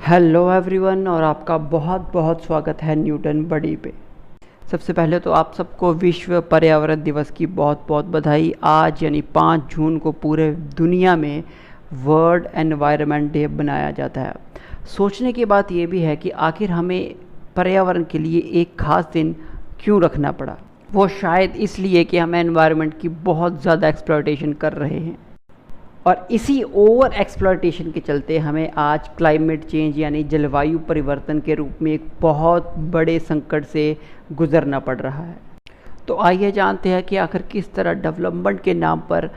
Hello everyone और आपका बहुत बहुत स्वागत है न्यूटन बडी पे। सबसे पहले तो आप सबको विश्व पर्यावरण दिवस की बहुत बहुत बधाई। आज यानी 5 जून को पूरे दुनिया में वर्ल्ड एनवायरनमेंट डे बनाया जाता है। सोचने की बात यह भी है कि आखिर हमें पर्यावरण के लिए एक ख़ास दिन क्यों रखना पड़ा। वो शायद इसलिए कि हम एनवायरनमेंट की बहुत ज़्यादा एक्सप्लॉयटेशन कर रहे हैं और इसी ओवर एक्सप्लॉयटेशन के चलते हमें आज क्लाइमेट चेंज यानी जलवायु परिवर्तन के रूप में एक बहुत बड़े संकट से गुजरना पड़ रहा है। तो आइए जानते हैं कि आखिर किस तरह डेवलपमेंट के नाम पर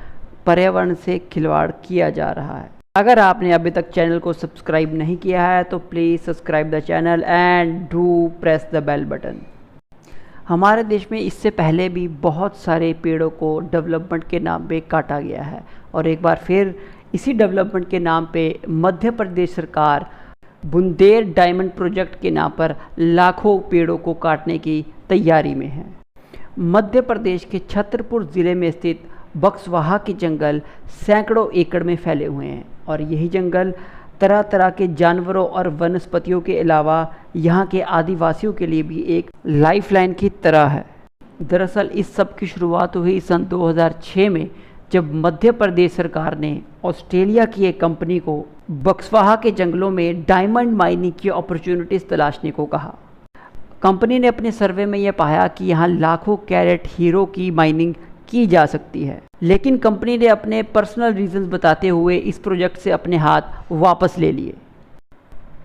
पर्यावरण से खिलवाड़ किया जा रहा है। अगर आपने अभी तक चैनल को सब्सक्राइब नहीं किया है तो please subscribe the channel and do press the bell button. हमारे देश में इससे पहले भी बहुत सारे पेड़ों को डेवलपमेंट के नाम पे काटा गया है और एक बार फिर इसी डेवलपमेंट के नाम पे मध्य प्रदेश सरकार बुंदेल डायमंड प्रोजेक्ट के नाम पर लाखों पेड़ों को काटने की तैयारी में है। मध्य प्रदेश के छतरपुर ज़िले में स्थित बक्सवाहा के जंगल सैकड़ों एकड़ में फैले हुए हैं और यही जंगल तरह तरह के जानवरों और वनस्पतियों के अलावा यहाँ के आदिवासियों के लिए भी एक लाइफलाइन की तरह है। दरअसल इस सब की शुरुआत हुई सन 2006 में जब मध्य प्रदेश सरकार ने ऑस्ट्रेलिया की एक कंपनी को बक्सवाहा के जंगलों में डायमंड माइनिंग की अपॉर्चुनिटीज़ तलाशने को कहा। कंपनी ने अपने सर्वे में यह पाया कि यहाँ लाखों कैरेट हीरो की माइनिंग की जा सकती है, लेकिन कंपनी ने अपने पर्सनल रीजंस बताते हुए इस प्रोजेक्ट से अपने हाथ वापस ले लिए।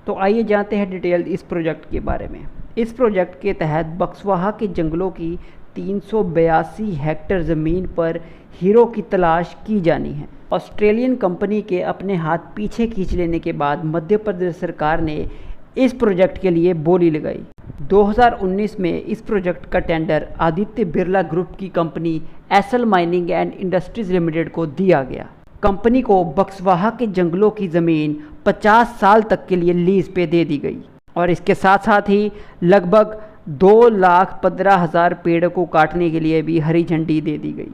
तो आइए जानते हैं डिटेल इस प्रोजेक्ट के बारे में। इस प्रोजेक्ट के तहत बक्सवाहा के जंगलों की 382 हेक्टेयर ज़मीन पर हीरो की तलाश की जानी है। ऑस्ट्रेलियन कंपनी के अपने हाथ पीछे खींच लेने के बाद मध्य प्रदेश सरकार ने इस प्रोजेक्ट के लिए बोली लगाई। 2019 में इस प्रोजेक्ट का टेंडर आदित्य बिरला ग्रुप की company SL mining and industries limited को दिया गया। कंपनी को बक्सवाहा के जंगलों की ज़मीन 50 साल तक के लिए लीज पे दे दी गई और इसके साथ साथ ही लगभग 2,15,000 पेड़ को काटने के लिए भी हरी झंडी दे दी गई।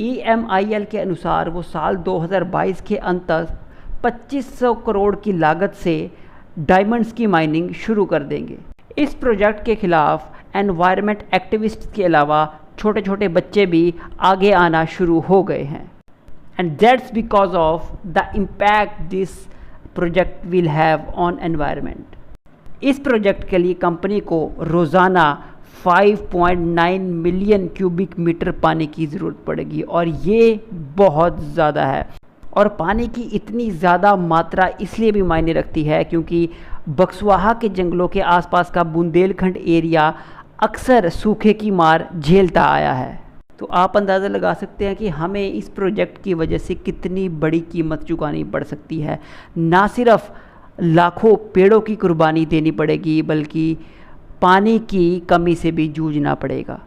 EMIL के अनुसार वो साल 2022 के अंत तक 2500 करोड़ की लागत से डायमंड्स की माइनिंग शुरू कर देंगे। इस प्रोजेक्ट के खिलाफ एनवायरनमेंट एक्टिविस्ट के अलावा छोटे छोटे बच्चे भी आगे आना शुरू हो गए हैं and that's because of the impact this project will have on environment. इस प्रोजेक्ट के लिए कंपनी को रोज़ाना 5.9 मिलियन क्यूबिक मीटर पानी की ज़रूरत पड़ेगी और ये बहुत ज़्यादा है। और पानी की इतनी ज़्यादा मात्रा इसलिए भी मायने रखती है क्योंकि बक्सवाहा के जंगलों के आसपास का बुंदेलखंड एरिया अक्सर सूखे की मार झेलता आया है। तो आप अंदाज़ा लगा सकते हैं कि हमें इस प्रोजेक्ट की वजह से कितनी बड़ी कीमत चुकानी पड़ सकती है। ना सिर्फ लाखों पेड़ों की कुर्बानी देनी पड़ेगी बल्कि पानी की कमी से भी जूझना पड़ेगा।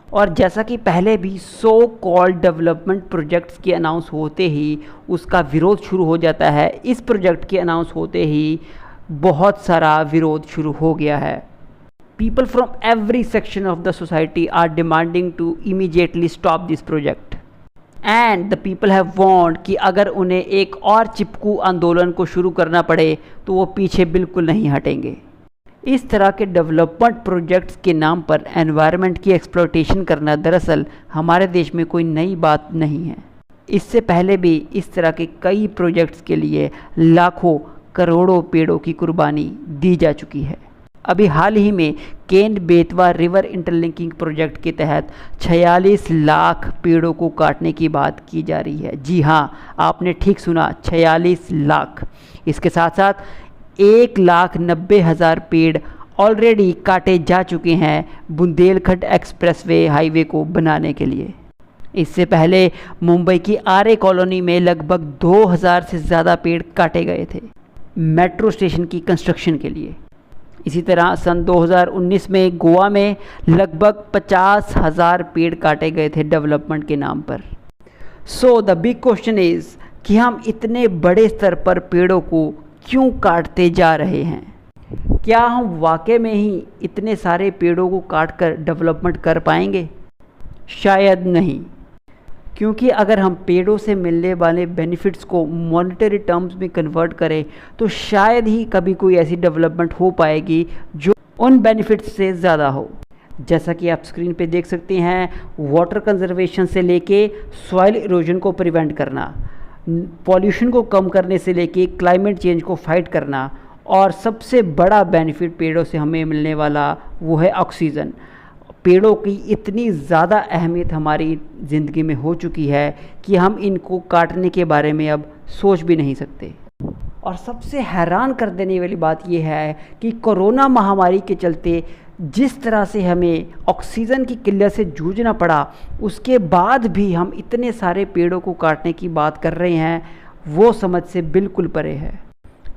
और जैसा कि पहले भी सो कॉल्ड डेवलपमेंट प्रोजेक्ट्स के अनाउंस होते ही उसका विरोध शुरू हो जाता है, इस प्रोजेक्ट के अनाउंस होते ही बहुत सारा विरोध शुरू हो गया है। People from every section of the society are demanding to immediately stop this project and the people have want कि अगर उन्हें एक और चिपकू आंदोलन को शुरू करना पड़े तो वो पीछे बिल्कुल नहीं हटेंगे। इस तरह के डेवलपमेंट प्रोजेक्ट्स के नाम पर एनवायरनमेंट की एक्सप्लॉयटेशन करना दरअसल हमारे देश में कोई नई बात नहीं है। इससे पहले भी इस तरह के कई प्रोजेक्ट्स के लिए लाखों करोड़ों पेड़ों की कुर्बानी दी जा चुकी है। अभी हाल ही में Ken Betwa river interlinking project के तहत 46 लाख पेड़ों को काटने की बात की जा रही है। जी हाँ, आपने ठीक सुना, 46 लाख। इसके साथ साथ 1,90,000 पेड़ ऑलरेडी काटे जा चुके हैं बुंदेलखंड एक्सप्रेसवे हाईवे को बनाने के लिए। इससे पहले मुंबई की आरे कॉलोनी में लगभग 2,000 से ज़्यादा पेड़ काटे गए थे मेट्रो स्टेशन की कंस्ट्रक्शन के लिए। इसी तरह सन 2019 में गोवा में लगभग 50,000 पेड़ काटे गए थे डेवलपमेंट के नाम पर। So the big question is कि हम इतने बड़े स्तर पर पेड़ों को क्यों काटते जा रहे हैं? क्या हम वाकई में ही इतने सारे पेड़ों को काट कर डेवलपमेंट कर पाएंगे? शायद नहीं, क्योंकि अगर हम पेड़ों से मिलने वाले बेनिफिट्स को मॉनेटरी टर्म्स में कन्वर्ट करें तो शायद ही कभी कोई ऐसी डेवलपमेंट हो पाएगी जो उन बेनिफिट्स से ज़्यादा हो। जैसा कि आप स्क्रीन पे देख सकते हैं, वाटर कंजर्वेशन से लेके सॉइल इरोजन को प्रिवेंट करना, पॉल्यूशन को कम करने से लेके क्लाइमेट चेंज को फाइट करना, और सबसे बड़ा बेनिफिट पेड़ों से हमें मिलने वाला वो है ऑक्सीजन। पेड़ों की इतनी ज़्यादा अहमियत हमारी ज़िंदगी में हो चुकी है कि हम इनको काटने के बारे में अब सोच भी नहीं सकते। और सबसे हैरान कर देने वाली बात यह है कि कोरोना महामारी के चलते जिस तरह से हमें ऑक्सीजन की किल्लत से जूझना पड़ा, उसके बाद भी हम इतने सारे पेड़ों को काटने की बात कर रहे हैं, वो समझ से बिल्कुल परे है।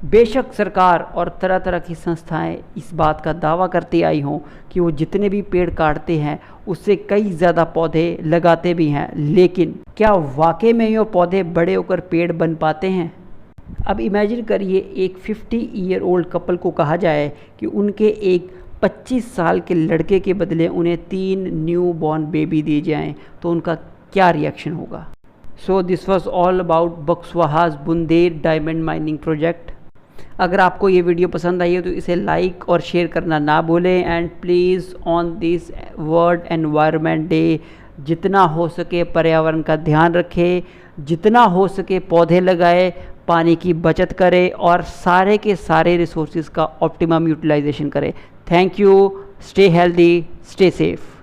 बेशक सरकार और तरह तरह की संस्थाएं इस बात का दावा करती आई हों कि वो जितने भी पेड़ काटते हैं उससे कई ज़्यादा पौधे लगाते भी हैं, लेकिन क्या वाकई में ये पौधे बड़े होकर पेड़ बन पाते हैं? अब इमेजिन करिए, एक 50 ईयर ओल्ड कपल को कहा जाए कि उनके एक 25 साल के लड़के के बदले उन्हें 3 न्यू बॉर्न बेबी दिए जाएं, तो उनका क्या रिएक्शन होगा? So this was all about Buxwaha's Bundel diamond mining project. अगर आपको ये वीडियो पसंद आई है तो इसे लाइक और शेयर करना ना भूलें। And please on this world environment day जितना हो सके पर्यावरण का ध्यान रखें, जितना हो सके पौधे लगाए, पानी की बचत करें और सारे के सारे रिसोर्सेज का ऑप्टिमम यूटिलाइजेशन करें। Thank you, stay healthy, stay safe.